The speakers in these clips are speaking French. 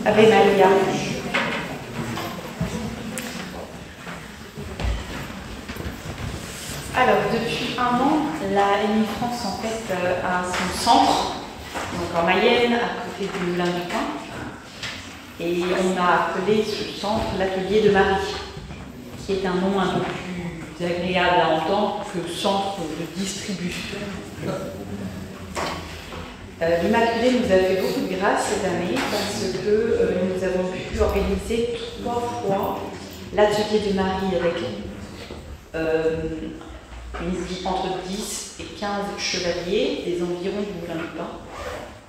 Ave Maria. Alors, depuis un an, la MI France en fait a son centre, donc en Mayenne, à côté du Moulin du Pain. Et on a appelé ce centre l'Atelier de Marie, qui est un nom un peu plus agréable à entendre que centre de distribution. L'Immaculée nous a fait beaucoup de grâce cette année parce que nous avons pu organiser 3 fois l'Atelier de Marie avec entre 10 et 15 chevaliers des environs du Moulin du Pain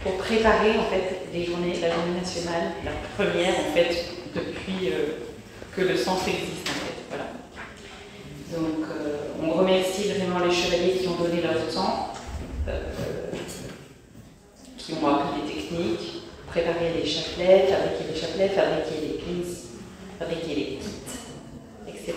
pour préparer en fait la journée nationale, la première en fait depuis que le centre existe en fait. Voilà. Donc on remercie vraiment les chevaliers qui ont donné leur temps, qui ont appris les techniques, préparer les chapelets, fabriquer les pins, fabriquer les kits, etc.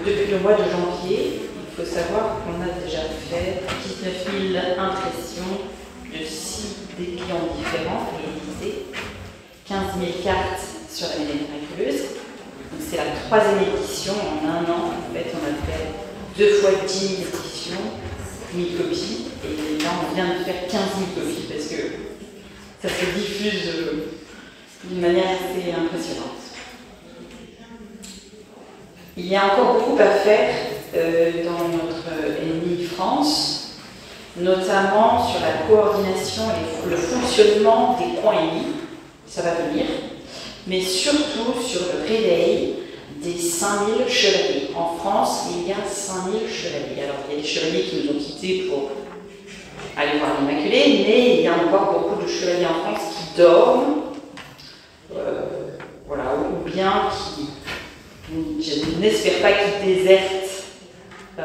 Depuis le mois de janvier, il faut savoir qu'on a déjà fait 19 000 impressions de 6 dépliants différents réalisés, 15 000 cartes sur la Médaille miraculeuse. C'est la 3e édition en un an. En fait, on a fait 2 fois 10 000 éditions, 1000 copies, et là on vient de faire 15 000 copies parce que ça se diffuse d'une manière assez impressionnante. Il y a encore beaucoup à faire dans notre MI France, notamment sur la coordination et le fonctionnement des points MI, ça va venir, mais surtout sur le réveil des 5000 chevaliers. En France, il y a 5000 chevaliers. Alors, il y a des chevaliers qui nous ont quittés pour aller voir l'Immaculée, mais il y a encore beaucoup de chevaliers en France qui dorment, voilà, ou bien qui, je n'espère pas qu'ils désertent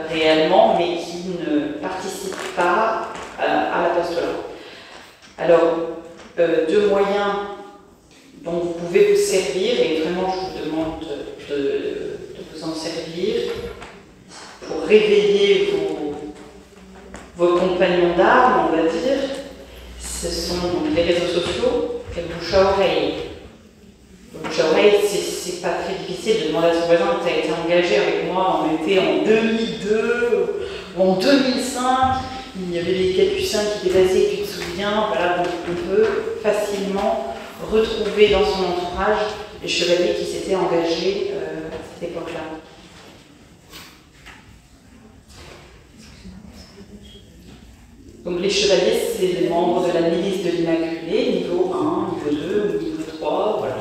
réellement, mais qui ne participent pas à l'apostolat. Alors, 2 moyens dont vous pouvez vous servir, et vraiment je vous demande de vous en servir pour réveiller vos compagnons d'armes, on va dire. Ce sont les réseaux sociaux et le bouche à oreille. Le bouche à oreille, c'est pas très difficile de demander à son voisin: tu as été engagé avec moi, on était en 2002 ou en 2005, il y avait les capucins qui étaient passés, tu te souviens, voilà, donc on peut facilement retrouver dans son entourage les chevaliers qui s'étaient engagés à cette époque-là. Donc les chevaliers, c'est les membres de la milice de l'Immaculée, niveau 1, niveau 2 ou niveau 3, voilà.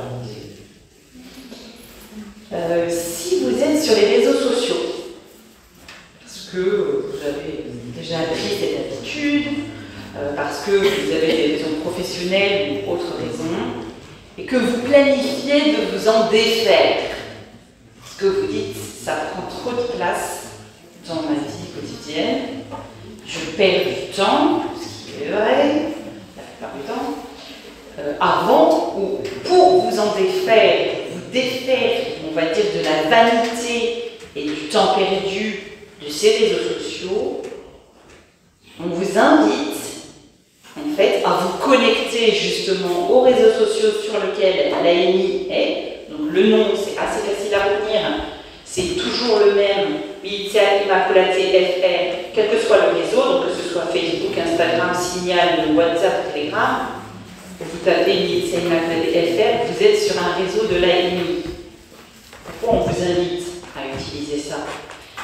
Si vous êtes sur les réseaux sociaux, parce que vous avez déjà appris cette habitude, parce que vous avez des raisons professionnelles ou autres raisons, et que vous planifiez de vous en défaire, parce que vous dites: ça prend trop de place dans ma vie quotidienne, je perds du temps, ce qui est vrai, la plupart du temps, avant ou pour vous en défaire, vous défaire, on va dire, de la vanité et du temps perdu de ces réseaux sociaux, on vous invite en fait à vous connecter justement aux réseaux sociaux sur lesquels l'AMI est. Donc le nom, c'est assez facile à retenir, c'est toujours le même, Militia Immaculate FR, quel que soit le réseau, donc que ce soit Facebook, Instagram, Signal, WhatsApp, Telegram. Vous tapez Militia Immaculate FR, vous êtes sur un réseau de l'AMI. Pourquoi on vous invite à utiliser ça?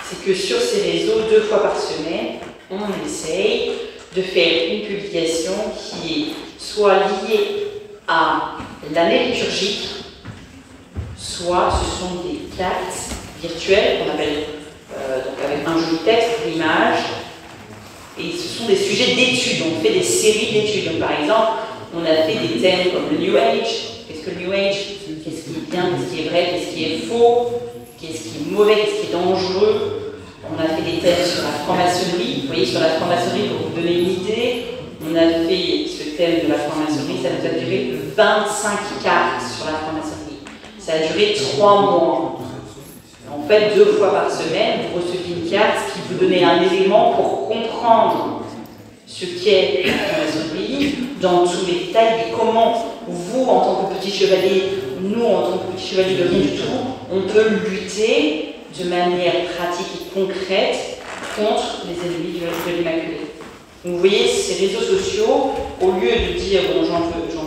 C'est que sur ces réseaux, 2 fois par semaine, on essaye de faire une publication qui est soit liée à l'année liturgique, soit ce sont des cartes virtuelles qu'on appelle donc avec un joli texte, des images, et ce sont des sujets d'études. On fait des séries d'études. Donc par exemple, on a fait des thèmes comme le New Age. Qu'est-ce que le New Age? Qu'est-ce qui est bien? Qu'est-ce qui est vrai? Qu'est-ce qui est faux? Qu'est-ce qui est mauvais? Qu'est-ce qui est dangereux? On a fait des thèmes sur la franc-maçonnerie. Vous voyez, sur la franc-maçonnerie, pour vous donner une idée, on a fait ce thème de la franc-maçonnerie, ça nous a duré 25 cartes sur la franc-maçonnerie. Ça a duré 3 mois. En fait, 2 fois par semaine, vous receviez une carte qui vous donnait un élément pour comprendre ce qu'est la formation de pays, dans tous les détails, et comment vous, en tant que petit chevalier, nous, en tant que petit chevalier de rien du tout, on peut lutter de manière pratique et concrète contre les ennemis de l'Immaculée. Donc vous voyez, ces réseaux sociaux, au lieu de dire bon, j'en veux plus,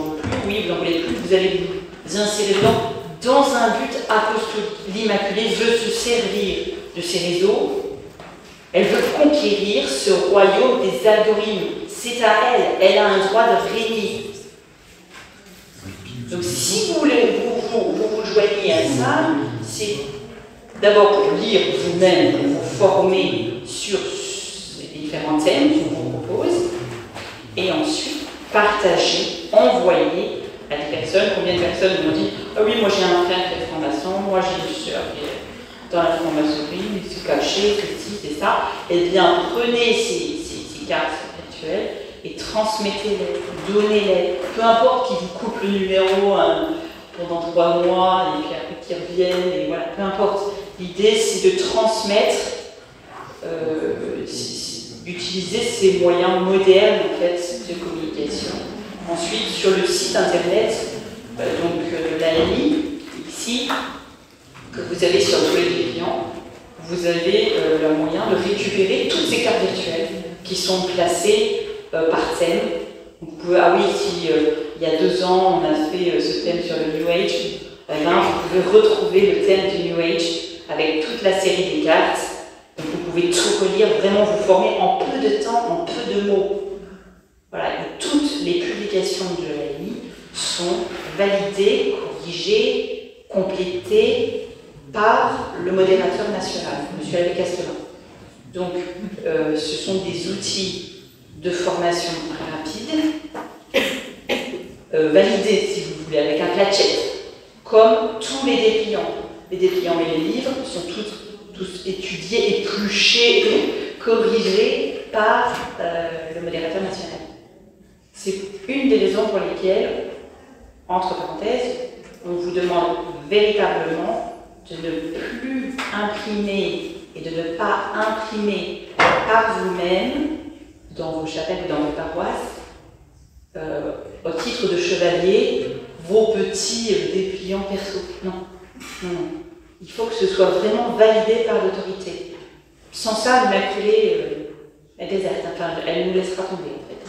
oui, vous n'en voulez plus, vous allez vous insérer dedans dans un but apostolique. L'Immaculée veut se servir de ces réseaux. Elle veut conquérir ce royaume des algorithmes. C'est à elle. Elle a un droit de régner. Donc si vous vous joignez à ça, c'est d'abord pour lire vous-même, pour vous former sur les différents thèmes qu'on vous propose, et ensuite partager, envoyer à des personnes. Combien de personnes m'ont dit « Ah oui, moi j'ai un frère qui est franc-maçon, moi j'ai une sœur qui est dans la franc-maçonnerie, il se cachait, ceci, c'est ça. » Eh bien, prenez ces cartes virtuelles et transmettez-les, donnez-les. Peu importe qui vous coupe le numéro pendant 3 mois et puis après qu'ils reviennent, et voilà, peu importe. L'idée, c'est de transmettre, d'utiliser ces moyens modernes en fait, de communication. Ensuite, sur le site internet de l'AMI, ici, que vous avez sur tous les clients, vous avez le moyen de récupérer toutes ces cartes virtuelles qui sont classées par thème. Vous pouvez, ah oui, si il y a 2 ans, on a fait ce thème sur le New Age, là, vous pouvez retrouver le thème du New Age avec toute la série des cartes. Donc vous pouvez tout relire, vraiment vous former en peu de temps, en peu de mots. Voilà, et toutes les publications de l'AMI sont validées, corrigées, complétées par le modérateur national, M. Hervé Castelin. Donc, ce sont des outils de formation rapide, validés, si vous voulez, avec un platchet, comme tous les dépliants. Les dépliants et les livres sont tous étudiés, épluchés, corrigés par le modérateur national. C'est une des raisons pour lesquelles, entre parenthèses, on vous demande véritablement de ne plus imprimer et de ne pas imprimer par vous-même, dans vos chapelles ou dans vos paroisses, au titre de chevalier, vos petits dépliants perso. Non, non, non. Il faut que ce soit vraiment validé par l'autorité. Sans ça, l'Immaculée, elle déserte, enfin, elle nous laissera tomber, en fait.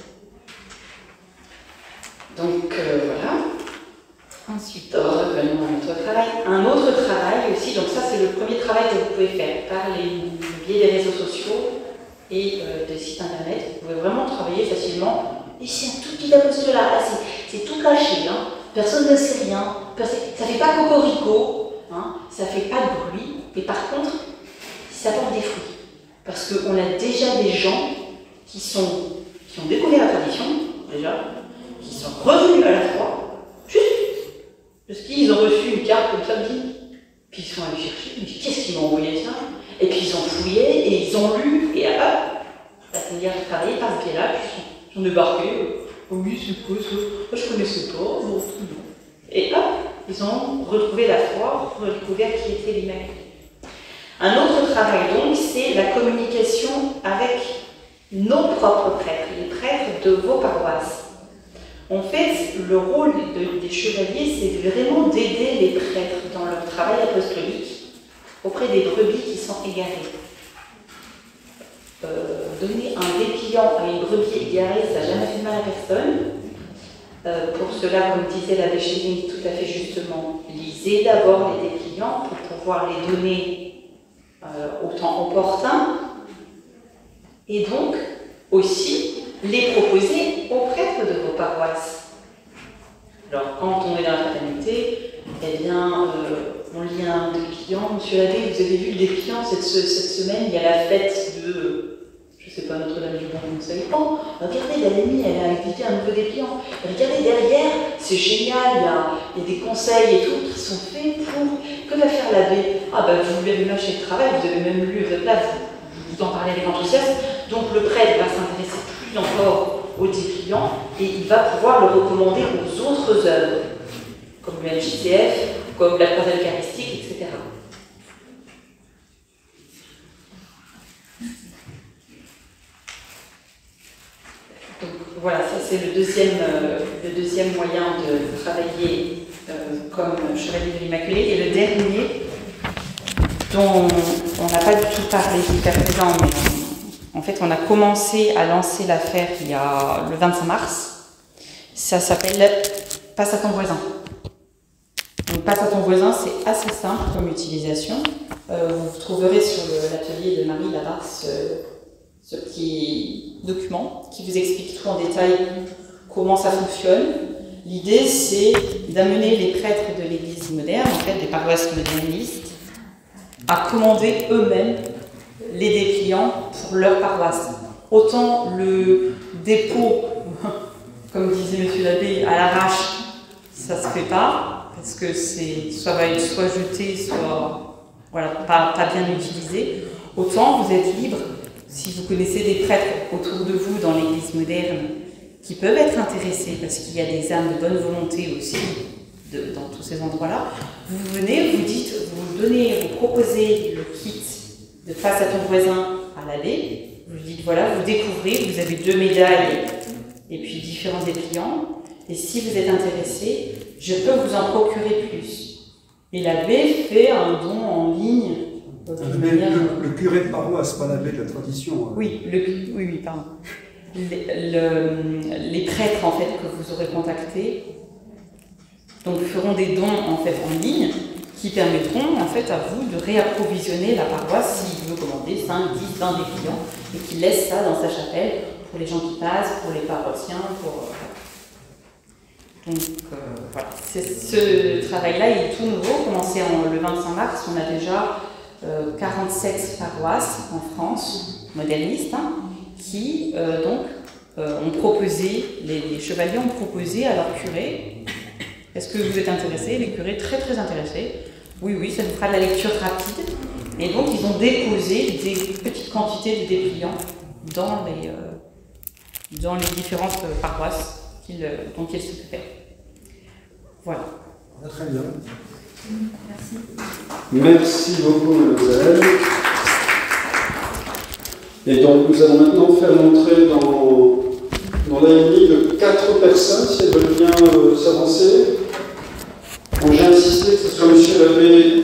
Donc, voilà. Ensuite, revenons à notre travail. Un autre travail aussi, donc ça c'est le premier travail que vous pouvez faire par le biais des réseaux sociaux et des sites internet. Vous pouvez vraiment travailler facilement. Et c'est un tout petit apostolat, c'est tout caché, hein. Personne ne sait rien, ça ne fait pas cocorico, hein. Ça ne fait pas de bruit, mais par contre, ça porte des fruits. Parce qu'on a déjà des gens qui ont découvert la tradition, déjà, qui sont revenus à la foi, parce qu'ils ont reçu une carte comme ça, puis ils sont allés chercher, ils disent qu'est-ce qu'ils m'ont envoyé ça? Et puis ils ont fouillé, et ils ont lu, et hop, la manière de travailler par ce biais-là, puis ils sont débarqués, oh oui, c'est quoi ça? Je connaissais pas, bon, non. Et hop, ils ont retrouvé la foi, redécouvert qui était l'Immaculée. Un autre travail donc, c'est la communication avec nos propres prêtres, les prêtres de vos paroisses. En fait, le rôle des chevaliers, c'est vraiment d'aider les prêtres dans leur travail apostolique auprès des brebis qui sont égarées. Donner un dépliant à une brebis égarée, ça n'a jamais fait de mal à personne. Pour cela, comme disait l'abbé Chéline tout à fait justement, lisez d'abord les dépliants pour pouvoir les donner au temps opportun et donc aussi les proposer aux prêtres de vos paroisses. Alors, quand on est dans la fraternité, eh bien, on lit un dépliant. Monsieur l'abbé, vous avez vu le dépliant cette semaine, il y a la fête de, je ne sais pas, Notre-Dame du Bon Conseil. Oh, regardez, l'AMI, elle a édité un nouveau dépliant. Regardez derrière, c'est génial, il y a des conseils et tout qui sont faits pour. Que va faire l'abbé? Ah, ben, vous lui avez lâché le travail, vous avez même lu votre place, vous en parlez avec enthousiasme. Donc, le prêtre va s'intéresser plus encore au dépliant et il va pouvoir le recommander aux autres œuvres, comme le MJCF, comme la croix eucharistique, etc. c'est le deuxième moyen de travailler comme Chevalier de l'Immaculée. Et le dernier, dont on n'a pas du tout parlé jusqu'à présent, mais en fait on a commencé à lancer l'affaire il y a le 25 mars. Ça s'appelle « Passe à ton voisin ». Donc, passe à ton voisin, c'est assez simple comme utilisation. Vous trouverez sur l'atelier de Marie là-bas ce petit document qui vous explique tout en détail comment ça fonctionne. L'idée, c'est d'amener les prêtres de l'Église moderne, en fait des paroisses modernistes, à commander eux-mêmes les dépliants pour leur paroisse. Autant le dépôt, comme disait Monsieur l'abbé, à l'arrache, ça se fait pas, parce que ça va être soit jeté, soit voilà, pas bien utilisé. Autant vous êtes libre, si vous connaissez des prêtres autour de vous dans l'Église moderne qui peuvent être intéressés, parce qu'il y a des âmes de bonne volonté aussi dans tous ces endroits-là, vous venez, vous dites, vous proposez le kit de Passe à ton voisin à l'abbé, vous dites voilà, vous découvrez, vous avez 2 médailles et puis différents dépliants, et si vous êtes intéressé, je peux vous en procurer plus. Et l'abbé fait un don en ligne. Le curé de paroisse, pas l'abbé de la tradition. Oui, oui, pardon. Les prêtres en fait que vous aurez contactés donc feront des dons en fait en ligne qui permettront en fait à vous de réapprovisionner la paroisse si vous commandez 5, 10, 20 dépliants et qui laisse ça dans sa chapelle pour les gens qui passent, pour les paroissiens, Donc voilà, ce travail-là il est tout nouveau, commencé le 25 mars, on a déjà 47 paroisses en France, modernistes, qui ont proposé, les chevaliers ont proposé à leurs curés, est-ce que vous êtes intéressés? Les curés très très intéressés, oui, ça nous fera de la lecture rapide, et donc ils ont déposé des petites quantités de dépliants dans les différentes paroisses dont ils s'occupaient. Voilà. Très bien. Merci beaucoup, mademoiselle. Et donc, nous allons maintenant faire l'entrée dans la ligne de 4 personnes, si elles veulent bien s'avancer. Bon, j'ai insisté que ce soit monsieur l'abbé